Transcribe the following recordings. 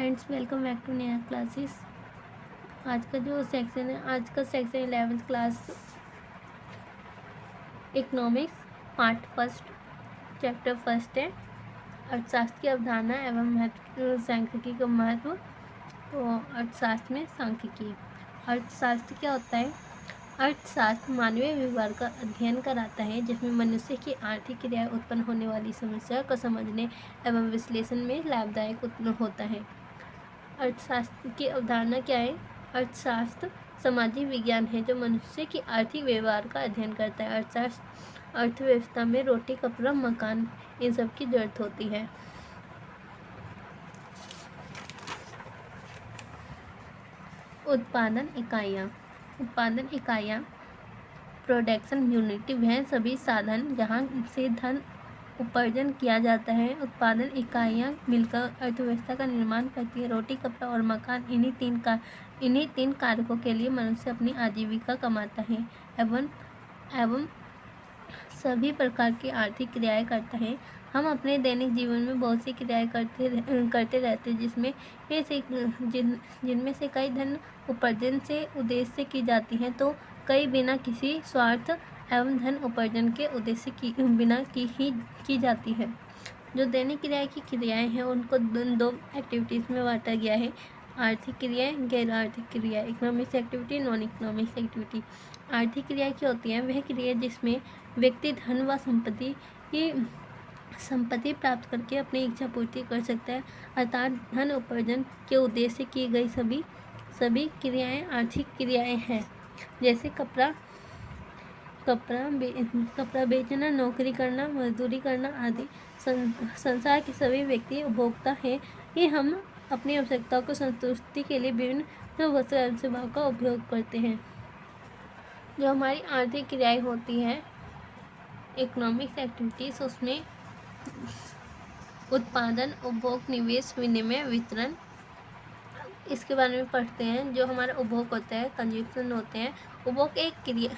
Friends, welcome back to नया classes. आज का जो सेक्शन है, आज का section 11th class economics part first chapter first है, अर्थशास्त्र की अवधारणा एवं महत्व, सांख्यिकी का महत्व। तो अर्थशास्त्र में सांख्यिकी। अर्थशास्त्र क्या होता है? अर्थशास्त्र मानवीय व्यवहार का अध्ययन कराता है, जिसमें मनुष्य की आर्थिक क्रियाएं उत्पन्न होने वाली समस्या को समझने एवं विश्लेषण में लाभदायक होता है। अर्थशास्त्र की अवधारणा क्या है? अर्थशास्त्र सामाजिक विज्ञान है जो मनुष्य की आर्थिक व्यवहार का अध्ययन करता है। अर्थशास्त्र अर्थव्यवस्था में रोटी, कपड़ा, मकान, इन सब की जरूरत होती है। उत्पादन इकाइयाँ। उत्पादन इकाइयाँ प्रोडक्शन यूनिट वह सभी साधन जहाँ से धन उपार्जन किया जाता है। उत्पादन इकाइयाँ मिलकर अर्थव्यवस्था का निर्माण करती है। रोटी, कपड़ा और मकान, इन्हीं तीन कारकों के लिए मनुष्य अपनी आजीविका कमाता है एवं सभी प्रकार की आर्थिक क्रियाएं करता है। हम अपने दैनिक जीवन में बहुत सी क्रियाएं करते रहते हैं, जिनमें से कई धन उपार्जन से उद्देश्य से की जाती हैं, तो कई बिना किसी स्वार्थ एवं धन उपार्जन के उद्देश्य बिना की जाती है। जो दैनिक क्रियाएं हैं उनको दो एक्टिविटीज़ में बांटा गया है: आर्थिक क्रियाएं, गैर आर्थिक क्रियाएं। Economics activity, non economics activity. आर्थिक क्रियाएं क्या होती हैं? वह क्रिया जिसमें व्यक्ति धन व संपत्ति प्राप्त करके अपनी इच्छा पूर्ति कर सकता है, अर्थात धन उपार्जन के उद्देश्य से की गई सभी क्रियाएं आर्थिक क्रियाएं हैं। जैसे कपड़ा बेचना, नौकरी करना, मजदूरी करना आदि। संसार के सभी व्यक्ति उपभोक्ता हैं कि हम अपनी आवश्यकताओं को संतुष्टि के लिए विभिन्न वस्तु एवं सेवाओं का उपयोग करते हैं। जो हमारी आर्थिक क्रियाएं होती हैं इकोनॉमिक्स एक्टिविटीज़, उसमें उत्पादन, उपभोग, निवेश, विनिमय, वितरण, इसके बारे में पढ़ते हैं। जो हमारा उपभोग होता है, कंज्यूमशन होते हैं। उपभोग एक क्रिया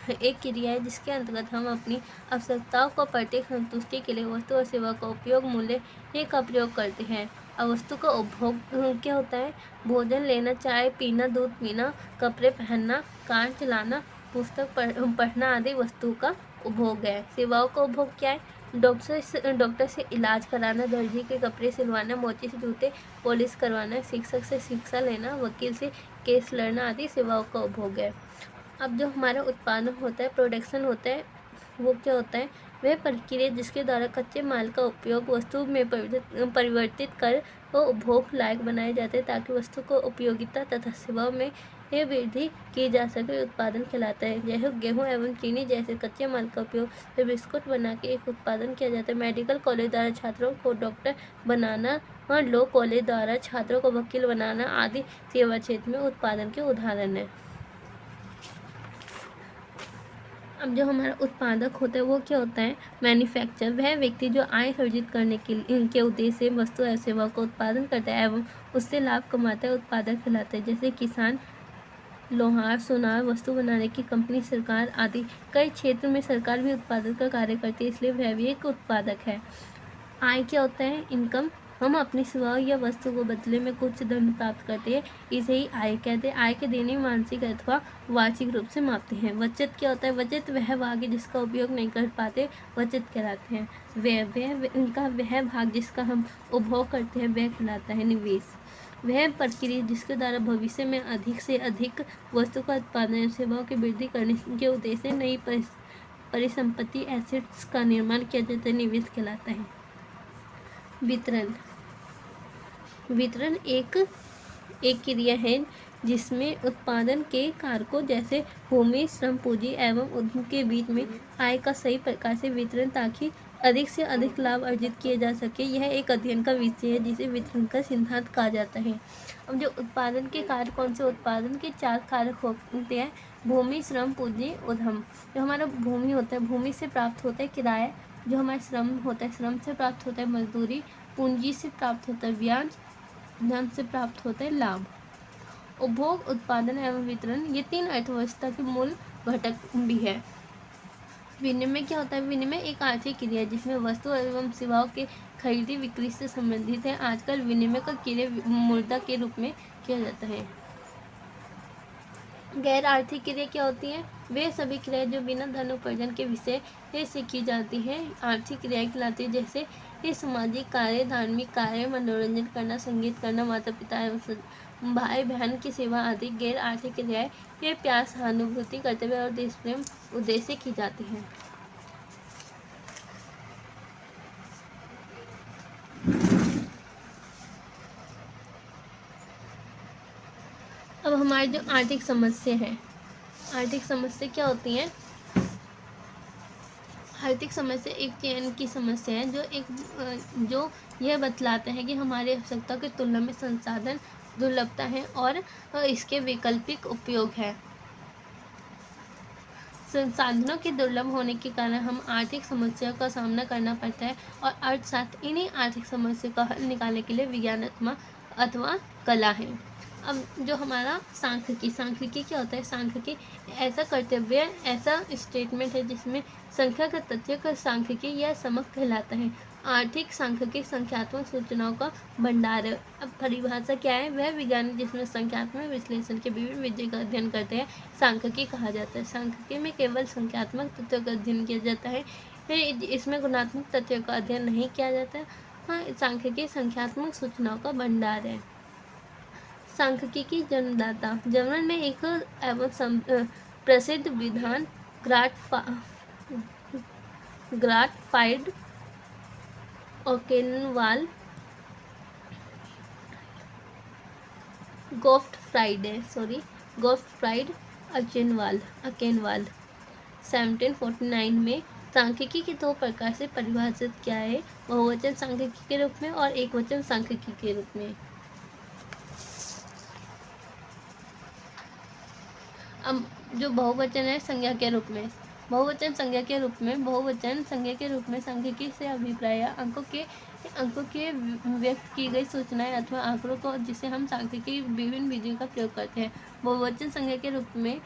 है जिसके अंतर्गत हम अपनी आवश्यकताओं को प्रत्येक संतुष्टि के लिए वस्तु और सेवा का उपयोग, मूल्य का प्रयोग करते हैं। और वस्तु का उपभोग क्या होता है? भोजन लेना, चाय पीना, दूध पीना, कपड़े पहनना, कार चलाना, पुस्तक पढ़ना आदि वस्तु का उपभोग है। सेवाओं का उपभोग क्या है? डॉक्टर से इलाज कराना, दर्जी के कपड़े सिलवाना, मोची से जूते पॉलिश करवाना, शिक्षक से शिक्षा लेना, वकील से केस लड़ना आदि सेवाओं का उपभोग है। अब जो हमारा उत्पादन होता है, प्रोडक्शन होता है, वो क्या होता है? वह प्रक्रिया जिसके द्वारा कच्चे माल का उपयोग वस्तु में परिवर्तित कर वो उपभोग लायक बनाए जाते हैं, ताकि वस्तु को उपयोगिता तथा सेवाओं में वृद्धि की जा सके, उत्पादन कहलाता है। जैसे गेहूं एवं चीनी जैसे कच्चे माल का उपयोग से बिस्कुट बना के एक उत्पादन किया जाता है। मेडिकल कॉलेज द्वारा छात्रों को डॉक्टर बनाना और लॉ कॉलेज द्वारा छात्रों को वकील बनाना आदि सेवा क्षेत्र में उत्पादन के उदाहरण है। अब जो हमारा उत्पादक होता है वो क्या होता है? मैन्युफैक्चर वह व्यक्ति जो आय अर्जित करने के उद्देश्य से वस्तु या सेवा का उत्पादन करता है एवं उससे लाभ कमाता है, उत्पादक कहलाता है। जैसे किसान, लोहार, सोनार, वस्तु बनाने की कंपनी, सरकार आदि। कई क्षेत्र में सरकार भी उत्पादन का कार्य करती है, इसलिए वह भी एक उत्पादक है। आय क्या होता है? इनकम। हम अपनी सेवा या वस्तु को बदले में कुछ धन प्राप्त करते हैं, इसे ही आय कहते हैं। आय के देने मानसिक अथवा वार्षिक रूप से मापते हैं। बचत क्या होता है? बचत वह भाग जिसका उपयोग नहीं कर पाते, बचत कहलाते हैं। वह भाग जिसका हम उपभोग करते हैं, वह कहलाता है निवेश। वह प्रक्रिया जिसके द्वारा भविष्य में अधिक से अधिक वस्तु का उत्पादन, सेवाओं की वृद्धि करने के उद्देश्य से नई परिसंपत्ति एसेट्स का निर्माण किया जाता है, निवेश कहलाता है। वितरण एक क्रिया है जिसमें उत्पादन के कारकों जैसे भूमि, श्रम, पूंजी एवं उद्यम के बीच में आय का सही प्रकार से वितरण, ताकि अधिक से अधिक लाभ अर्जित किए जा सके। यह एक अध्ययन का विषय है जिसे वितरण का सिद्धांत कहा जाता है। अब जो उत्पादन के कारक कौन से? उत्पादन के 4 कारक होते हैं: भूमि, श्रम, पूंजी, उद्यम। जो हमारा भूमि होता है, भूमि से प्राप्त होता है किराया। जो हमारा श्रम होता है, श्रम से प्राप्त होता है मजदूरी। पूंजी से प्राप्त होता है ब्याज। धन से प्राप्त होता है लाभ। उपभोग, उत्पादन एवं वितरण ये 3 अर्थव्यवस्था के मूल घटक भी है। विनिमय क्या होता है? विनिमय एक आर्थिक क्रिया है जिसमें वस्तु एवं सेवाओं के खरीदी बिक्री से संबंधित है। आजकल विनिमय का क्रिया मुद्रा के रूप में किया जाता है। गैर आर्थिक क्रिया क्या होती है? वे सभी क्रियाएं जो बिना धन उपार्जन के विषय से की जाती हैं आर्थिक क्रियाएं कहलाती है। जैसे ये सामाजिक कार्य, धार्मिक कार्य, मनोरंजन करना, संगीत करना, माता पिता एवं भाई बहन की सेवा आदि। गैर आर्थिक क्रियाएं ये प्यार, सहानुभूति, कर्तव्य और देश प्रेम उद्देश्य से की जाती हैं। अब हमारी जो आर्थिक समस्या है, आर्थिक समस्या क्या होती है? आर्थिक समस्या एक चयन की समस्या है जो यह बतलाता है कि हमारी आवश्यकता की तुलना में संसाधन दुर्लभता है और इसके वैकल्पिक उपयोग है। संसाधनों के दुर्लभ होने के कारण हम आर्थिक समस्या का सामना करना पड़ता है और अर्थशास्त्र इन्हीं आर्थिक समस्या का हल निकालने के लिए विज्ञान अथवा कला है। अब जो हमारा सांख्यिकी क्या होता है? सांख्यिकी ऐसा कर्तव्य, ऐसा स्टेटमेंट है जिसमें संख्यागत तथ्य का सांख्यिकी या समक कहलाता है। आर्थिक सांख्यिकी संख्यात्मक सूचनाओं का भंडार है। अब परिभाषा क्या है? वह विज्ञान जिसमें संख्यात्मक विश्लेषण के विभिन्न विधियों का अध्ययन करते हैं सांख्यिकी कहा जाता है। सांख्यिकी में केवल संख्यात्मक तथ्यों का अध्ययन किया जाता है, इसमें गुणात्मक तथ्यों का अध्ययन नहीं किया जाता। हाँ, सांख्यिकी संख्यात्मक सूचनाओं का भंडार है। सांख्यिकी की जन्मदाता। जर्मन में एक एवं प्रसिद्ध विधान ग्राटफाइड ओकेनवाल गोफ्टफ्राइड अकेनवाल 1749 में सांख्यिकी के दो प्रकार से परिभाषित किया है, बहुवचन सांख्यिकी के रूप में और एकवचन सांख्यिकी के रूप में। अब जो बहुवचन है संज्ञा के रूप में, बहुवचन संज्ञा के रूप में सांख्यिकी से अभिप्राय अंकों के व्यक्त की गई सूचनाएं अथवा आंकड़ों को जिसे हम सांख्यिकी विभिन्न विधियों का प्रयोग करते हैं। बहुवचन संज्ञा के रूप में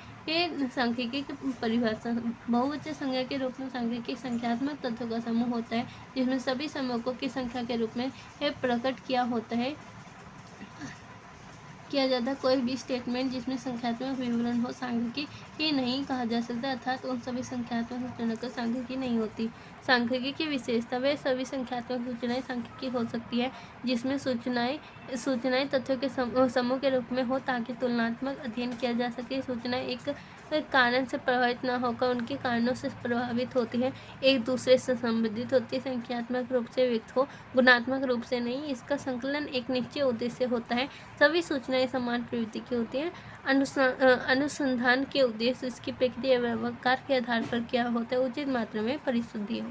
सांख्यिकी की परिभाषा। बहुवचन संज्ञा के रूप में सांख्यिकी संख्यात्मक तथ्यों का समूह होता है जिसमें सभी समूहों की संख्या के रूप में प्रकट किया जाता है। कोई भी स्टेटमेंट जिसमें संख्यात्मक विवरण हो सांख्यिकी नहीं कहा जा सकता, अर्थात उन सभी संख्यात्मक सूचनाओं को सांख्यिकी नहीं होती। सांख्यिकी की विशेषता। वे सभी संख्यात्मक सूचनाएं सांख्यिकी हो सकती है जिसमें सूचनाएं तथ्यों के समूह के रूप में हो ताकि तुलनात्मक अध्ययन किया जा सके। सूचनाएं एक कारण से प्रभावित न होकर उनके कारणों से प्रभावित होती है, एक दूसरे से संबंधित होती है, संख्यात्मक रूप से व्यक्त हो, गुणात्मक रूप से नहीं। इसका संकलन एक निश्चित उद्देश्य होता है। सभी सूचनाएं समान प्रवृत्ति की होती हैं। अनुसंधान के उद्देश्य इसकी प्रक्रिया व्यवहार के आधार पर क्या होता है? उचित मात्रा में परिशुद्धि हो।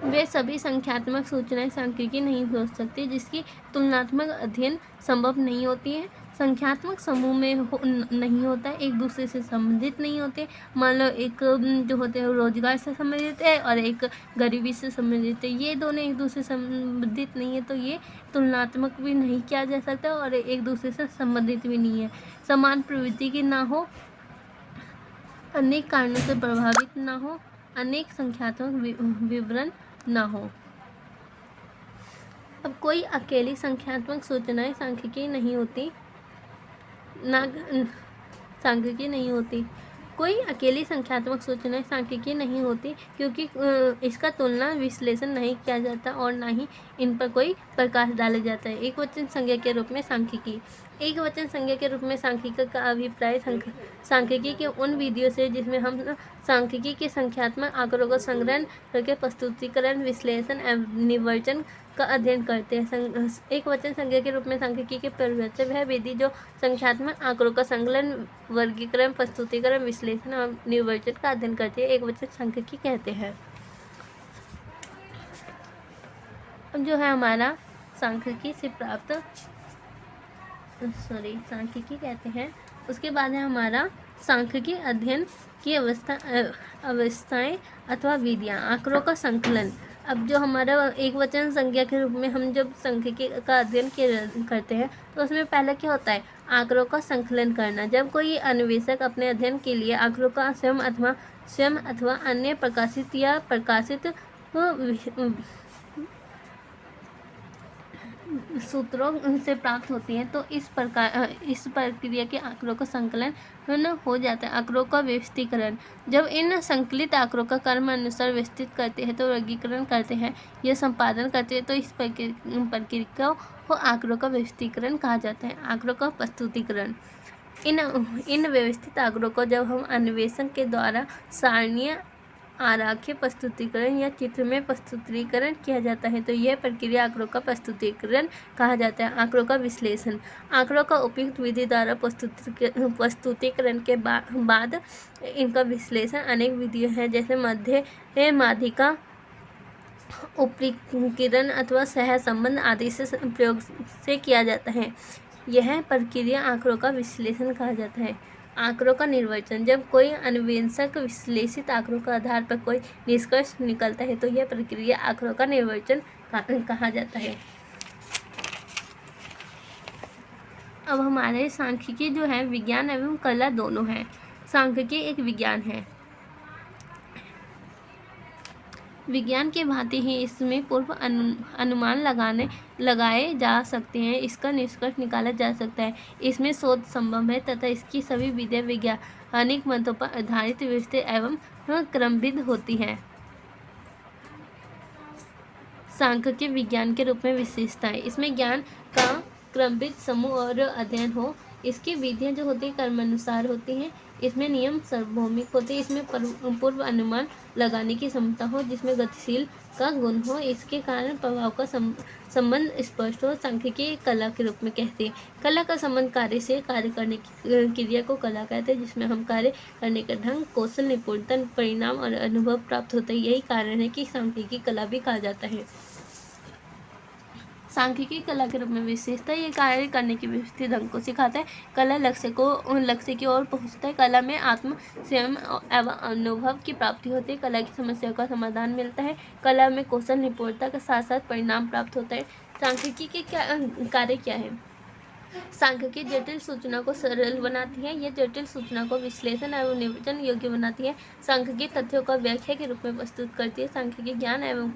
वे सभी संख्यात्मक सूचनाएं सांख्यिकी नहीं हो सकती जिसकी तुलनात्मक अध्ययन संभव नहीं होती है। संख्यात्मक समूह में नहीं होता है, एक दूसरे से संबंधित नहीं होते। मान लो एक जो होते हैं रोजगार से संबंधित है और एक गरीबी से संबंधित है, ये दोनों एक दूसरे से संबंधित नहीं है तो ये तुलनात्मक भी नहीं किया जा सकता और एक दूसरे से संबंधित भी नहीं है। समान प्रवृत्ति की ना हो, अनेक कारणों से प्रभावित ना हो, अनेक संख्यात्मक विवरण ना हो। अब कोई अकेली संख्यात्मक सूचनाएं सांख्यिकी नहीं होती। कोई अकेली संख्यात्मक सूचनाएं सांख्यिकी नहीं होती क्योंकि इसका तुलना विश्लेषण नहीं किया जाता और ना ही इन पर कोई प्रकाश डाला जाता है। एक वचन संज्ञा के रूप में सांख्यिकी। एक वचन संज्ञा के रूप में सांख्यिकी का अभिप्राय सांख्यिकी के उन विधियों से जिसमें हम सांख्यिकी के संख्यात्मक आंकड़ों को संग्रहण करके प्रस्तुतिकरण, विश्लेषण एवं निवर्चन का अध्ययन करते हैं। एक वचन संज्ञा के रूप में सांख्यिकी के परिवर्तन वह विधि जो संख्यात्मक आंकड़ों का संकलन, वर्गीकरण, प्रस्तुतिकरण, विश्लेषण और निवर्चन का अध्ययन करती है, एक वचन सांख्यिकी कहते हैं। अब जो है हमारा सांख्यिकी से प्राप्त सांख्यिकी कहते हैं। उसके बाद है हमारा सांख्यिकी अध्ययन की अवस्थाएं अथवा विधियां। आंकड़ों का संकलन। अब जो हमारा एक वचन संज्ञा के रूप में हम जब सांख्यिकी का अध्ययन करते हैं तो उसमें पहले क्या होता है, आंकड़ों का संकलन करना। जब कोई अन्वेषक अपने अध्ययन के लिए आंकड़ों का स्वयं अथवा अन्य प्रकाशित या प्रकाशित सूत्रों से प्राप्त होती है तो इस प्रक्रिया के आंकड़ों का संकलन हो जाता है। आंकड़ों का व्यवस्थीकरण, जब इन संकलित आंकड़ों का कर्म अनुसार व्यवस्थित करते हैं तो वर्गीकरण करते हैं या संपादन करते हैं तो इस प्रक्रिया को आंकड़ों का व्यवस्थीकरण कहा जाता है। आंकड़ों का प्रस्तुतिकरण, इन व्यवस्थित आंकड़ों को जब हम अन्वेषण के द्वारा सारणीय आरेखीय प्रस्तुतिकरण या चित्र में प्रस्तुतिकरण किया जाता है तो यह प्रक्रिया आंकड़ों का प्रस्तुतिकरण कहा जाता है। आंकड़ों का विश्लेषण, आंकड़ों का उपयुक्त विधि द्वारा प्रस्तुतिकरण के बाद इनका विश्लेषण अनेक विधियां हैं, जैसे माध्यिका, उपरिकिरण अथवा सहसंबंध आदि से प्रयोग से किया जाता है। यह प्रक्रिया आंकड़ों का विश्लेषण कहा जाता है। आंकड़ों का निर्वचन, जब कोई अन्वेषक विश्लेषित आंकड़ों के आधार पर कोई निष्कर्ष निकलता है तो यह प्रक्रिया आंकड़ों का निर्वचन कहा जाता है। अब हमारे सांख्यिकी जो है विज्ञान एवं कला दोनों है। सांख्यिकी एक विज्ञान है। विज्ञान के भांति ही इसमें पूर्व अनुमान लगाए जा सकते हैं, इसका निष्कर्ष निकाला जा सकता है, इसमें शोध संभव है तथा इसकी सभी विधियां वैज्ञानिक मतों पर आधारित, व्यवस्थित एवं क्रमबद्ध होती हैं। सांख्यिकी विज्ञान के रूप में विशेषताएं, इसमें ज्ञान का क्रमबद्ध समूह और अध्ययन हो, इसकी विधियां जो होती है कर्मानुसार होती हैं, इसमें नियम सार्वभौमिक होते हैं, इसमें पूर्व अनुमान लगाने की क्षमता हो, जिसमें गतिशील का गुण हो, इसके कारण प्रभाव का संबंध स्पष्ट हो। सांख्यिकी कला के रूप में कहते हैं। कला का संबंध कार्य से, कार्य करने की क्रिया को कला कहते हैं, जिसमें हम कार्य करने का ढंग, कौशल, निपुणता, परिणाम और अनुभव प्राप्त होता है। यही कारण है कि सांख्यिकी कला भी कहा जाता है। सांख्यिकी कला के रूप में विशेषता, ये कार्य करने की व्यवस्थित ढंग को सिखाता है। कला लक्ष्य की ओर पहुंचता है। कला में आत्म, स्वयं एवं अनुभव की प्राप्ति होती है। कला की समस्याओं का समाधान मिलता है। कला में कौशल, निपुणता के साथ साथ परिणाम प्राप्त होता है। सांख्यिकी के कार्य क्या है? सांख्यिकी जटिल सूचना को सरल बनाती है। यह जटिल सूचना को विश्लेषण एवं निर्वचन योग्य बनाती है। सांख्यिकी तथ्यों का व्याख्या के रूप में प्रस्तुत करती है। सांख्यिकी ज्ञान एवं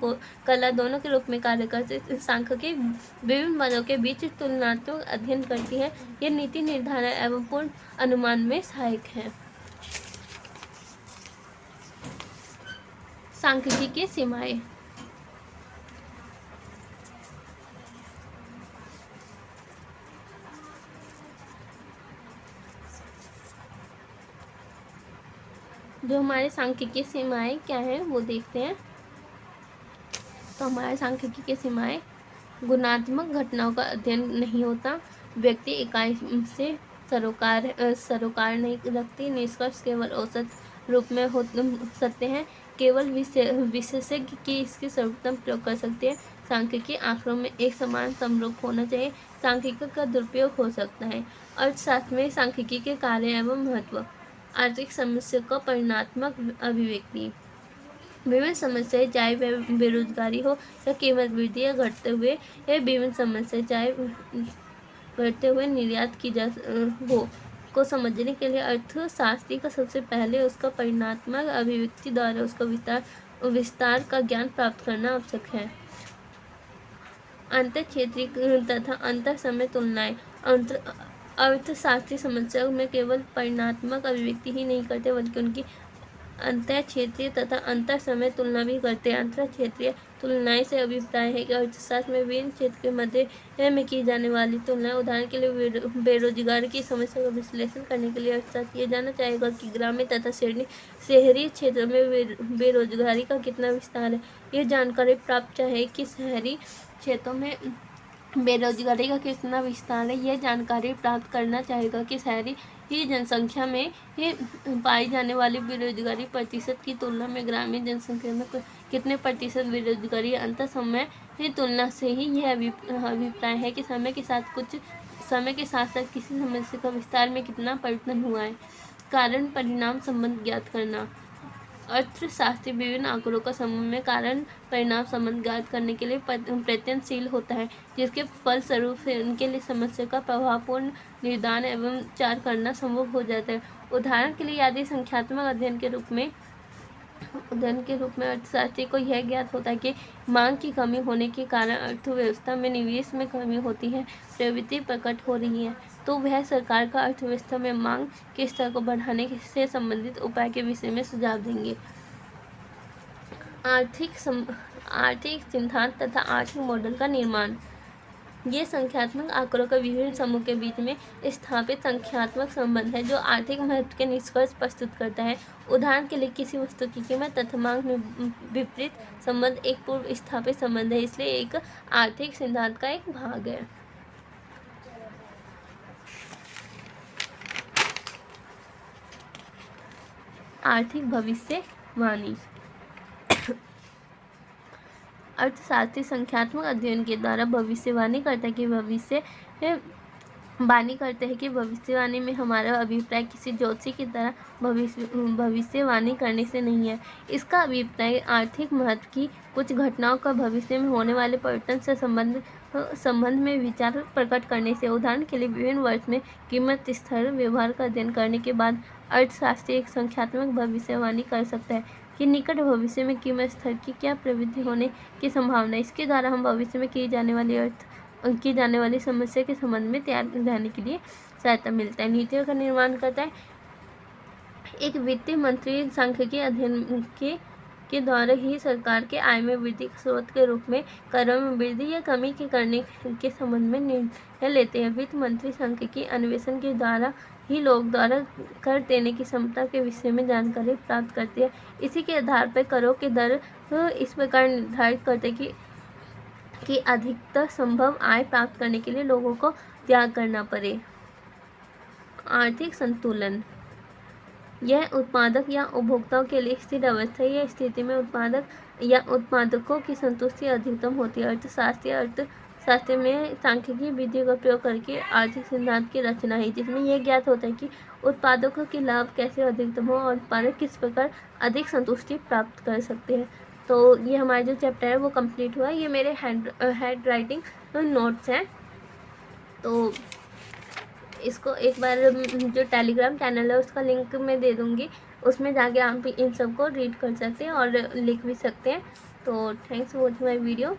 कला दोनों के रूप में कार्य करती है। सांख्यिकी विभिन्न मदों के बीच तुलनात्मक अध्ययन करती है। यह नीति निर्धारण एवं पूर्ण अनुमान में सहायक है। सांख्यिकी की सीमाएं, जो हमारे सांख्यिकी सीमाएं क्या है वो देखते हैं। तो हमारे सांख्यिकी की सीमाएं, गुणात्मक घटनाओं का अध्ययन नहीं होता, व्यक्ति इकाई से सरोकार नहीं रखती, निष्कर्ष केवल औसत रूप में हो सकते हैं, केवल विशेषज्ञ की इसकी सर्वोत्तम प्रयोग कर सकते हैं। सांख्यिकी आंकड़ों में एक समान समरूप होना चाहिए। सांख्यिकी का दुरुपयोग हो सकता है। अर्थशास्त्र में सांख्यिकी के कार्य एवं महत्व, आर्थिक समस्या का परिणात्मक अभिव्यक्ति, विभिन्न समस्याएं चाहे बेरोजगारी हो या कीमत वृद्धि या घटते हुए, या विभिन्न समस्याएं चाहे बढ़ते हुए निर्यात की जा हो को समझने के लिए अर्थशास्त्री का सबसे पहले उसका परिणात्मक अभिव्यक्ति द्वारा उसका विस्तार का ज्ञान प्राप्त करना आवश्यक है। अंतर क्षेत्रीय तथा अंतर समय तुलनाएं, अर्थशास्त्री समस्याओं में केवल परिणात्मक अभिव्यक्ति ही नहीं करते बल्कि उनकी अंतर क्षेत्रीय तथा अंतर समय तुलना भी करते हैं। अंतर क्षेत्रीय तुलनाएं से अभिप्राय है कि अर्थशास्त्र में विभिन्न क्षेत्र के मध्य में की जाने वाली तुलनाएं, उदाहरण के लिए बेरोजगारी की समस्या का विश्लेषण करने के लिए अर्थशास्त्र ये जानना चाहेगा कि ग्रामीण तथा शहरी क्षेत्रों में बेरोजगारी का कितना विस्तार है। यह जानकारी प्राप्त चाहे कि शहरी क्षेत्रों में बेरोजगारी का कितना विस्तार है। यह जानकारी प्राप्त करना चाहेगा कि शहरी की जनसंख्या में पाई जाने वाली बेरोजगारी प्रतिशत की तुलना में ग्रामीण जनसंख्या में कितने प्रतिशत बेरोजगारी। अंतर समय की तुलना से ही यह अभिप्राय है कि समय के साथ किसी समस्या का विस्तार में कितना परिवर्तन हुआ है। कारण परिणाम संबंध ज्ञात करना, अर्थशास्त्री विभिन्न आंकड़ों का समूह में कारण परिणाम संबंध ज्ञात करने के लिए प्रयत्नशील होता है, जिसके फलस्वरूप से उनके लिए समस्या का प्रभावपूर्ण निर्धारण एवं विचार करना संभव हो जाता है। उदाहरण के लिए यदि संख्यात्मक अध्ययन के रूप में अर्थशास्त्री को यह ज्ञात होता है कि मांग की कमी होने के कारण अर्थव्यवस्था में निवेश में कमी होती है, प्रवृत्ति प्रकट हो रही है, तो वह सरकार का अर्थव्यवस्था में मांग के स्तर को बढ़ाने से संबंधित उपाय के विषय में सुझाव देंगे। आर्थिक सिद्धांत तथा आर्थिक मॉडल का निर्माण। ये संख्यात्मक आंकड़ों के विभिन्न समूह के बीच में स्थापित संख्यात्मक संबंध है जो आर्थिक महत्व के निष्कर्ष प्रस्तुत करता है। उदाहरण के लिए किसी वस्तु की कीमत तथा मांग में विपरीत संबंध एक पूर्व स्थापित संबंध है, इसलिए एक आर्थिक सिद्धांत का एक भाग है। आर्थिक भविष्यवाणी। अर्थशास्त्री संख्यात्मक अध्ययन के द्वारा भविष्यवाणी करता है कि भविष्यवाणी में हमारा अभिप्राय किसी ज्योतिषी की तरह भविष्यवाणी करने से नहीं है। इसका अभिप्राय आर्थिक महत्व की कुछ घटनाओं का भविष्य में होने वाले परिवर्तन से संबंध में विचार प्रकट करने से। उदाहरण के लिए विभिन्न वर्ष में कीमत स्तर व्यवहार का अध्ययन करने के बाद अर्थशास्त्री एक संख्यात्मक भविष्यवाणी कर सकता है कि निकट भविष्य में कीमत स्तर की क्या प्रवृत्ति होने की संभावना है। इसके द्वारा हम भविष्य में की जाने वाली समस्या के संबंध में तैयार रहने के लिए सहायता मिलता है। नीतियों का निर्माण करता है। एक वित्तीय मंत्री सांख्यिकी अध्ययन के द्वारा ही सरकार के आय में वृद्धि के स्रोत के रूप में करों में वृद्धि या कमी के करने के संबंध में निर्णय लेते हैं। वित्त मंत्री सांख्यिकी अन्वेषण के द्वारा ही लोग द्वारा कर देने की क्षमता के विषय में जानकारी प्राप्त करती है। इसी के आधार पर करों की दर इस प्रकार निर्धारित करते कि अधिकतर संभव आय प्राप्त करने के लिए लोगों को त्याग करना पड़े। आर्थिक संतुलन। यह उत्पादक या उपभोक्ताओं के लिए स्थिर अवस्था है। यह स्थिति में उत्पादक या उत्पादकों की संतुष्टि अधिकतम होती है। अर्थशास्त्र में सांख्यिकी विधि का प्रयोग करके आर्थिक सिद्धांत की रचना है, जिसमें यह ज्ञात होता है कि उत्पादकों के लाभ कैसे अधिकतम हो और उत्पादक किस प्रकार अधिक संतुष्टि प्राप्त कर सकते हैं। तो ये हमारा जो चैप्टर है वो कंप्लीट हुआ। ये मेरे हैंड राइटिंग नोट्स हैं, तो इसको एक बार जो टेलीग्राम चैनल है उसका लिंक मैं दे दूँगी, उसमें जाके आप इन सबको रीड कर सकते हैं और लिख भी सकते हैं। तो thanks for watching my video.